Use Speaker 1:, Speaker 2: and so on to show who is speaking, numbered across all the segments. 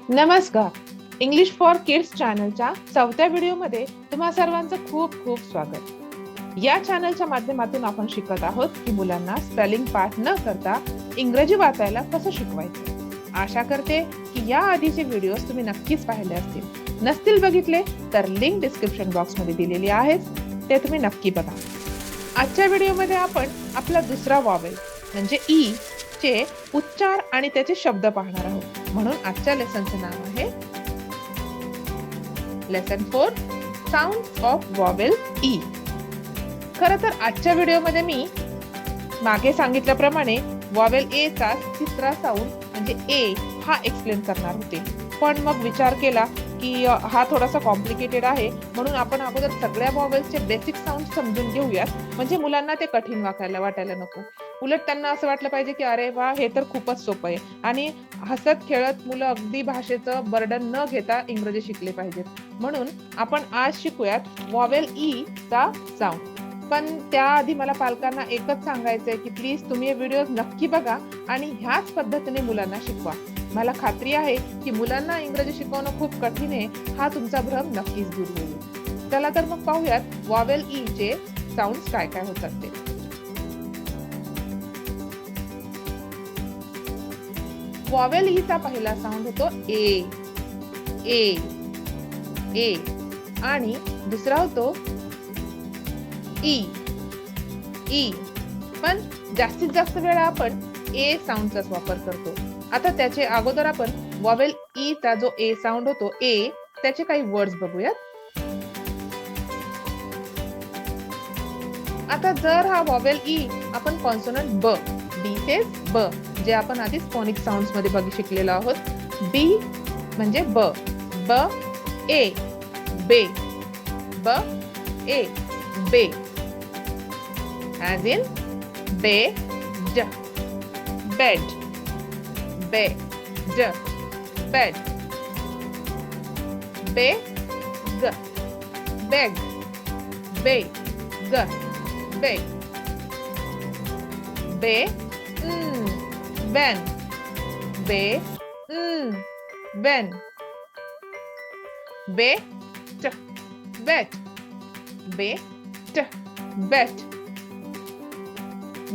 Speaker 1: नमस्कार. English for kids चॅनलच्या 4थ्या व्हिडिओमध्ये तुम्हा सर्वांचं खूप खूप स्वागत. या चॅनलच्या माध्यमातून आपण शिकत आहोत की मुलांना स्पेलिंग पाठ न करता इंग्रजी वाचायला कसं शिकवायचं. आशा करते की या आधीचे व्हिडिओज तुम्ही नक्कीच पाहिले असतील. नसतील बघितले तर लिंक डिस्क्रिप्शन बॉक्समध्ये दिलेली आहे, ते तुम्ही नक्की बघा. आजच्या व्हिडिओमध्ये आपण आपला दुसरा वॉवेल म्हणजे ई चे उच्चार आणि त्याचे शब्द पाहणार आहोत. म्हणून आजच्या लेसनचं नाव आहे lesson 4 sounds of vowel E. खरं तर आजच्या व्हिडिओमध्ये मी मागे सांगितल्याप्रमाणे वॉवेल ए चा तिसरा साऊंड म्हणजे ए हा एक्सप्लेन करणार होते, पण मग विचार केला की हा थोडासा कॉम्प्लिकेटेड आहे, म्हणून आपण अगोदर सगळ्या वॉवेल्सचे बेसिक साऊंड समजून घेऊयात, म्हणजे मुलांना ते कठीण वाटायला नको. उलट त्यांना असं वाटलं पाहिजे की अरे वा, हे तर खूपच सोपं आहे आणि हसत खेळत मुलं अगदी भाषेचं बर्डन न घेता इंग्रजी शिकले पाहिजेत. म्हणून आपण आज शिकूयात वॉवेल ई चा साऊंड. पण त्याआधी मला पालकांना एकच सांगायचंय की प्लीज तुम्ही हे व्हिडिओ नक्की बघा आणि ह्याच पद्धतीने मुलांना शिकवा. मला खात्री आहे की मुलांना इंग्रजी शिकवणं खूप कठीण आहे, हा तुमचा भ्रम नक्कीच दूर होईल. चला तर मग पाहूयात वॉवेल ई चे साऊंड्स काय काय होतात ते. वॉवेल ई चा पहिला साऊंड होतो ए ए ए आणि दुसरा होतो ई ई. पण जास्तीत जास्त वेळा आपण ए साऊंडचाच वापर करतो. आता त्याचे अगोदर आपण वॉवेल ई चा जो ए साऊंड होतो ए, त्याचे काही वर्ड्स बघूयात. आता जर हा वॉवेल ई आपण कॉन्सोनंट ब, बी सेज ब, जे आपण आधी स्फोनिक्स साऊंड्स मध्ये शिकलेलो आहोत. बी म्हणजे ब, ब ए बे, ब ए बे. As in bed, bed, bed, bed, beg, beg, beg, beg, ben, ben, bet, bet, bet.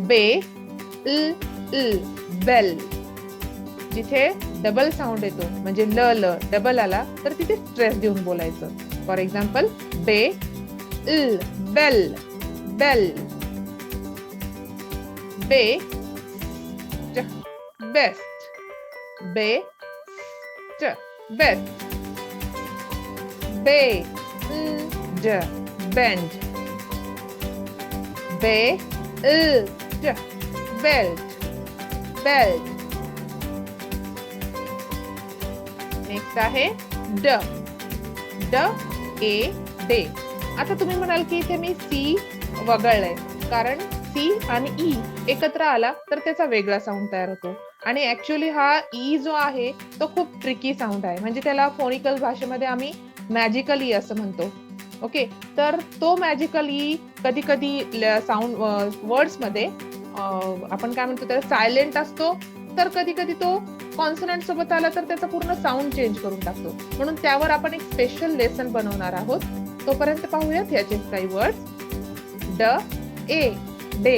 Speaker 1: बे ल बेल. जिथे डबल साऊंड येतो म्हणजे ल ल डबल आला तर तिथे स्ट्रेस देऊन बोलायचं. फॉर एक्झाम्पल बे ल बेल बेल. बे बेस्ट, बे बेस्ट. बे बेंड, बे belt, belt. नेक्स्ट आहे ड, ड ए डे. आता तुम्ही म्हणाल की इथे मी सी वगळलंय, कारण सी आणि ई एकत्र आला तर त्याचा वेगळा साऊंड तयार होतो आणि ऍक्च्युअली हा ई जो आहे तो खूप ट्रिकी साऊंड आहे, म्हणजे त्याला फोनिकल भाषेमध्ये आम्ही मॅजिकल ई असं म्हणतो. ओके, तर तो मॅजिकल ई कधी कधी साऊंड वर्ड्स मध्ये आपण काय म्हणतो त्याला सायलेंट असतो, तर कधी कधी तो कॉन्सोनंट सोबत आला तर त्याचा पूर्ण साऊंड चेंज करून टाकतो. म्हणून त्यावर आपण एक स्पेशल लेसन बनवणार आहोत. तोपर्यंत पाहूयात याचे काही वर्ड्स. ड ए डे,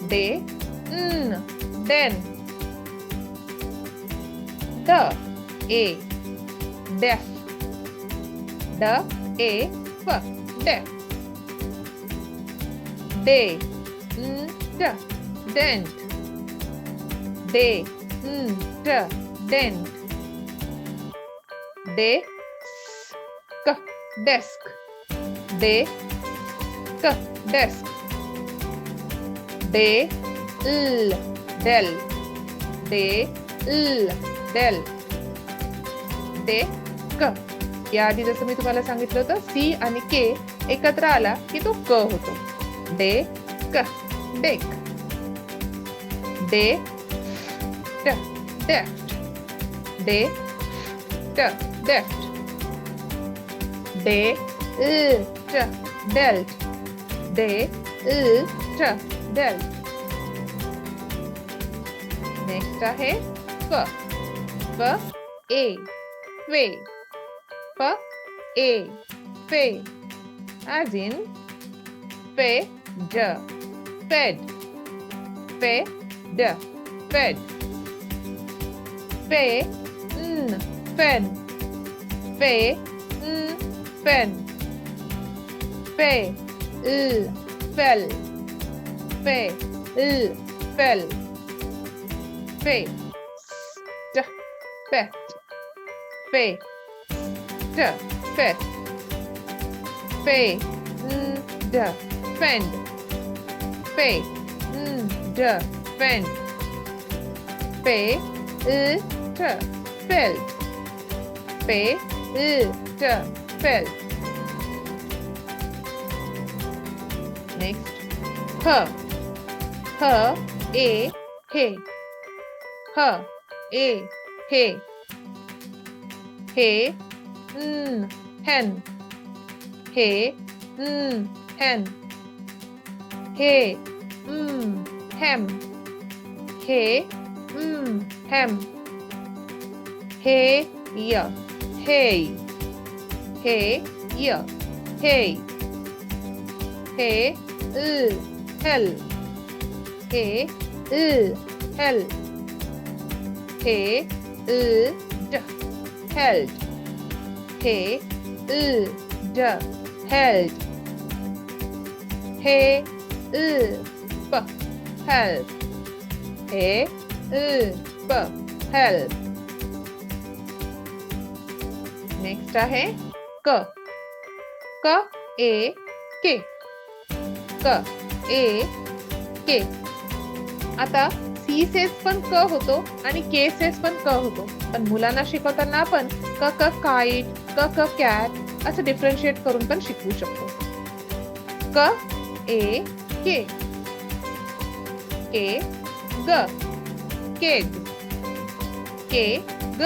Speaker 1: डे डेन, ड ए डेफ, ड ए फ डेफ. डे ड डेंट, डे ड डेंट. डे क डेस्क, डे क डेस्क. डे ल डेल, डे ल डेल. डे क. याआधी जसं मी तुम्हाला सांगितलं होतं सी आणि के एकत्र आला की तो क होतो. डे क डेक. डे ट डेफ्ट, डे ट डेफ्ट. डे ल ट डेल्ट, डे ल ट डेल्ट. नेक्स्ट आहे क, फ ए फे फ ए फे as in fed fed fed fed fe n fen fe n fen fe l fell fe l fell fe st fest fe st fest fe d fend fe d fend fe t felt fe t felt. Next, h a he h a he he hen he hen he hem he hem he ya hey he ya hey he hell he hell he d held he d held he p help he p help. Next आहे क क ए के क ए के. आता C cess पण क होतो आणि के cess पण क होतो, पण मुलांना शिकवताना आपण क क काइट क क कॅट असं डिफरन्शिएट करून पण शिकवू शकतो. क ए के ग केग के ग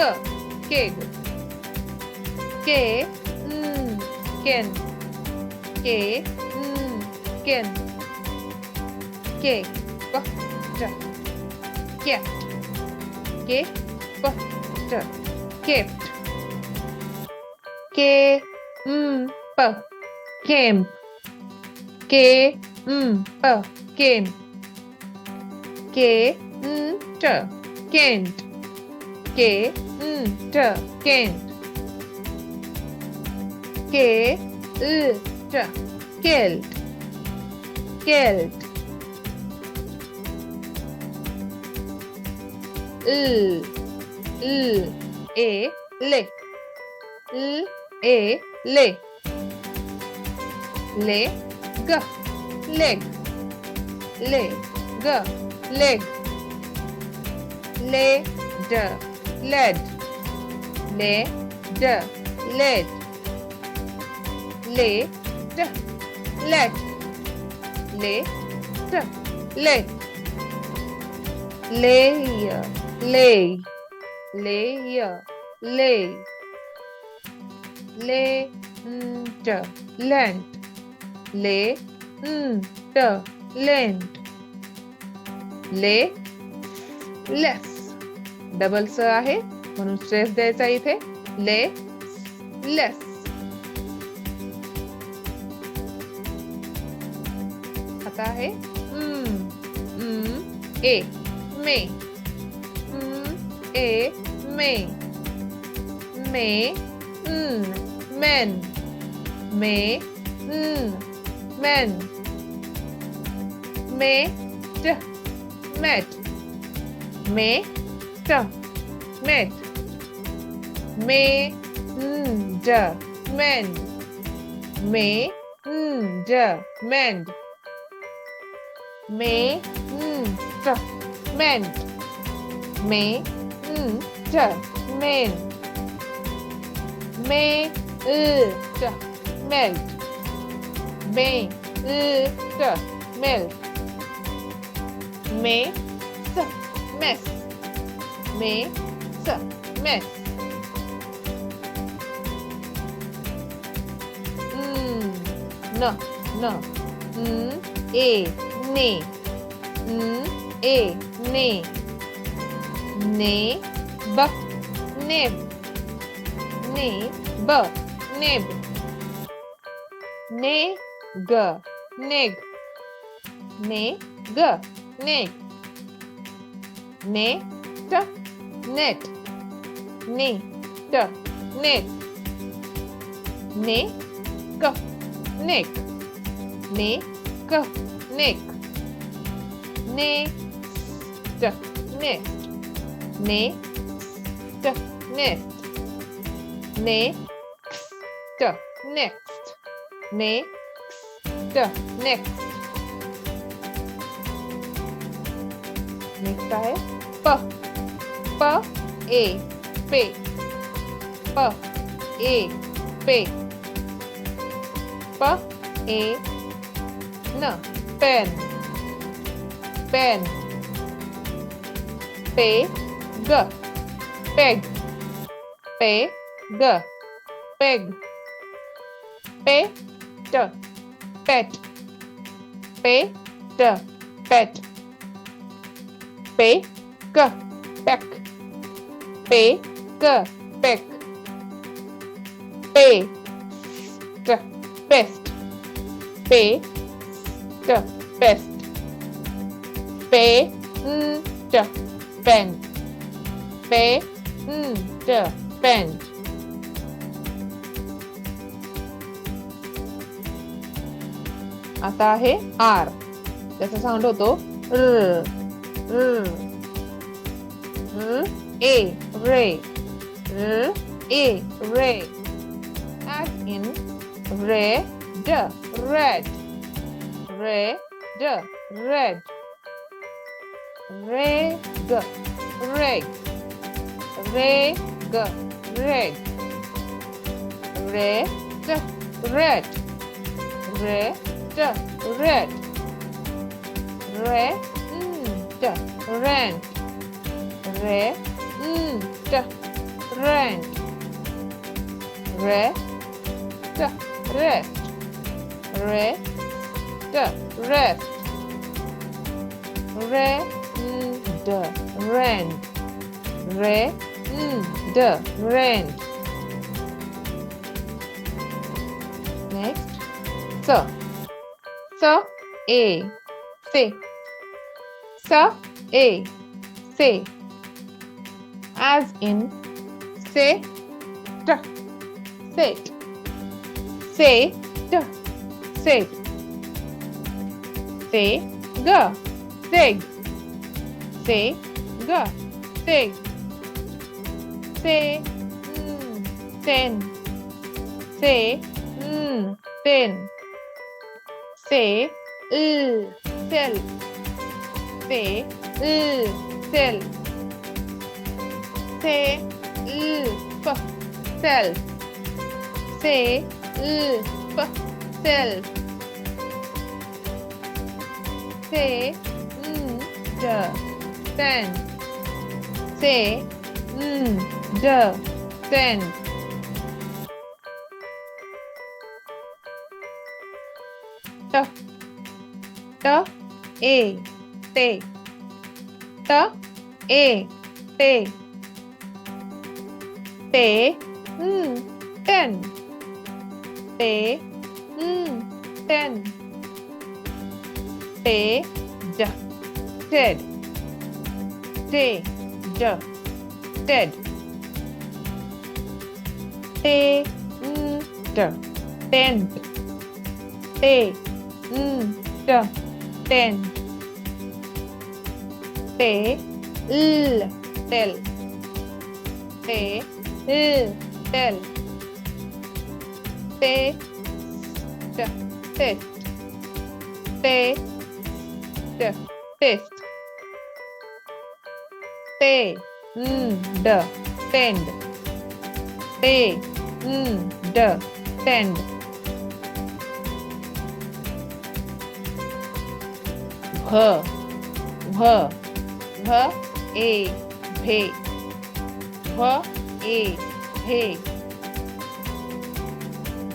Speaker 1: केग के केन के केन के प ट केट के प ट केप्ट के प केम्प के प केम्प के ट केंट के ट केंट के ट केल्ट केल्ट ए ले ए ले ले ग लेग ले ग लेग ले ड लेड ले ड लेड ले ड लेट ले ड लेट ले ले ले ले ले ड लेंट ले ड लेंट ले लेस डबल स आहे म्हणून स्ट्रेस द्यायचा इथे ले लेस. आता आहे ए मे ए मे मे men मे men मे ट met मे ट met मे ड mend मे ड mend मे ट mend मे ट mend मे ट melt मे ट melt मे स mess मे स mess न ए ने ए ने ने ब नेब, नेब, नेब, नेग, नेग, नेग, नेग, net, net, net, net, neck, neck, neck, neck, nest, nest, nest, nest, next, next, next, next. Next आहे प, प ए पे, प ए पे, प ए न पेन, पेन, पे ग पेग, पे ग पेग, पे ट पेट, पे ट पेट, पे क पेक, पे क पेक, पे ट पेस्ट, पे ट पेस्ट, पे ट पेंट, पे ट पेंट. आता आहे आर, त्याचा साऊंड होतो र, र, र ए रे, र ए रे, as in red, red, red, red, reg, reg, reg, reg, red, red, red, red, red, rent, red, rent, red, rest, red, rest, red, rent, red, rent. Next, so a say, so a say, as in say t, set, say t, set, say g, seg, say g, seg, say ten, say ten, say cell, say cell, say self, self, say self, say send, say send. T a te, t a te, te ten, te ten, te d dead, te d dead, te d tent, te d tent, te tel, te tel, te test, te test, te d tend, te d tend. V ए भे, भ ए भे,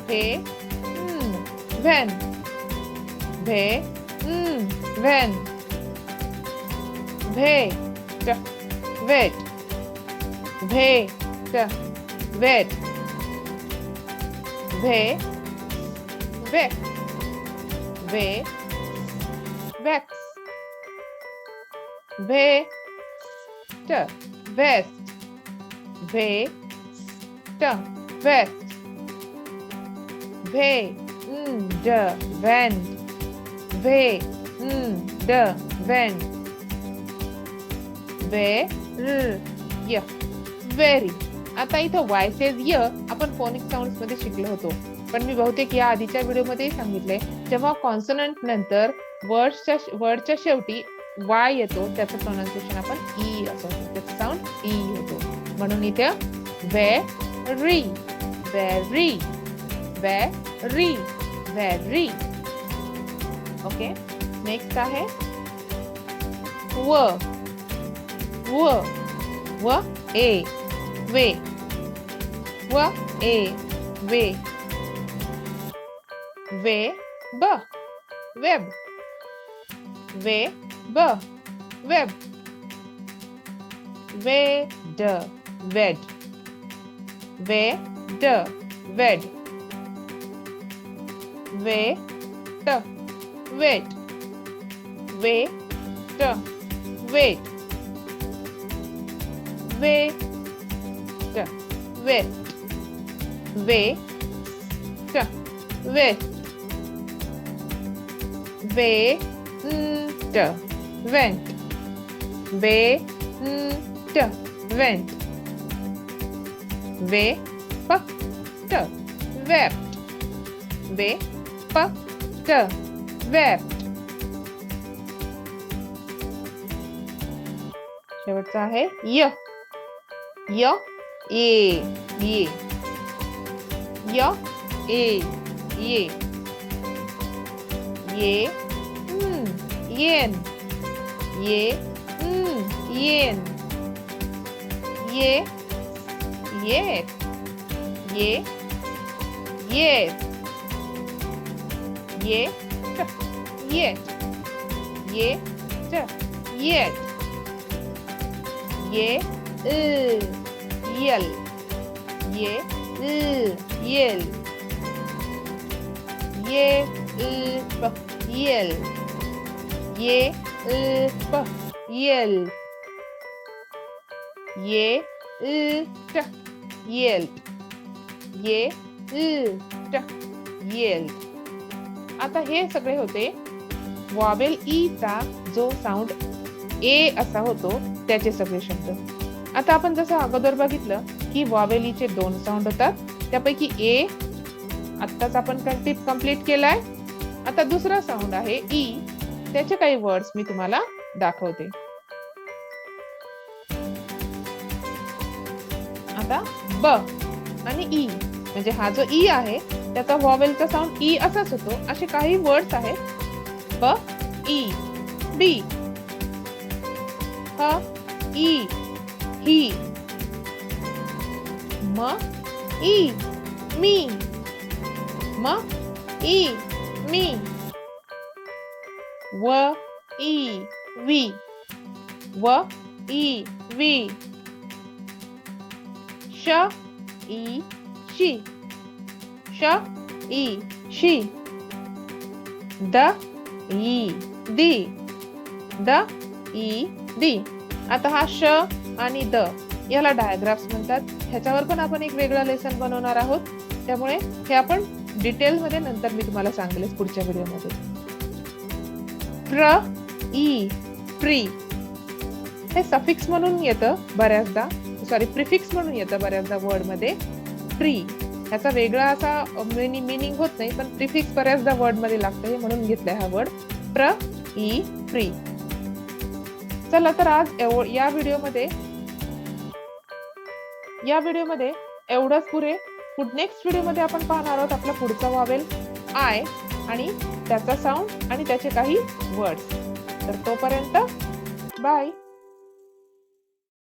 Speaker 1: भे when, भे when, भेट, भेट, भेट, wet, ve, vex, ve, vex, ve, vest, ve, vest, ve, vent, ve, vent, ve, य, very. आता इथं वायसेस य आपण फोनिक साऊंड्स मध्ये शिकलो होतो, पण मी बहुतेक या आधीच्या व्हिडिओमध्ये सांगितले, जेव्हा कॉन्सोनंट नंतर वर्डच्या शेवटी वाय येतो त्याचं प्रोनाउन्सिएशन आपण ई असं होतं, त्याचं साऊंड ई होतो. म्हणून इथे very, very, very, very. Okay, next आहे व, ए, वे, ए, वे, ब, वेब, ब, वेब, वेड, वेड, वेड, वेड, weight, weight, weight, weight, weight, weight, weight, weight, weight, went, weight, went, वेपट, wept, वेपट, wept. शेवटचा आहे य, ए, ये, य, ए, ये, येन, येन, येत, येत, येत, येत, यल, यल, यल, यल, येल. आता हे सगळे होते वॉवेल ई चा जो साऊंड ए असा होतो त्याचे सगळे शब्द. आता आपण जसं अगोदर बघितलं की वॉवेल ई चे 2 साऊंड होतात, त्यापैकी ए आत्ताच आपण कंप्लीट केलाय. आता दुसरा साऊंड आहे ई, त्याचे काही वर्ड्स मी तुम्हाला दाखवते. आता ब आणि ई, म्हणजे हा जो ई आहे त्याचा वॉवेलचा साऊंड ई असाच होतो. असे काही वर्ड्स आहेत, ब, ई, बी, ह, ई, ही, म, ई, मी, म, ई, मी, व, ई, वी, व, ई, वी, श, ई, शी, श, E, she, the, E, the, the, E, दी. आता हा श आणि द याला डायग्राफ्स म्हणतात. ह्याच्यावर पण आपण एक वेगळा लेसन बनवणार आहोत, त्यामुळे हे आपण डिटेल मध्ये नंतर मी तुम्हाला सांगेल पुढच्या व्हिडिओमध्ये. प्र, ई, प्री हे सफिक्स म्हणून येतं बऱ्याचदा, प्रिफिक्स म्हणून येतं बऱ्याचदा वर्ड मध्ये. प्री ह्याचा वेगळा असा मीनिंग होत नाही, पण प्रिफिक्स बऱ्याचदा वर्ड मध्ये लागतं, हे म्हणून घेतलंय हा वर्ड प्र, ई, प्री. चला तर आज या व्हिडिओमध्ये एवढंच पुरे. नेक्स्ट व्हिडिओमध्ये आपण पाहणार आहोत आपला पुढचा वॉवेल आय आणि त्याचा साऊंड आणि त्याचे काही वर्ड्स. तर तोपर्यंत बाय.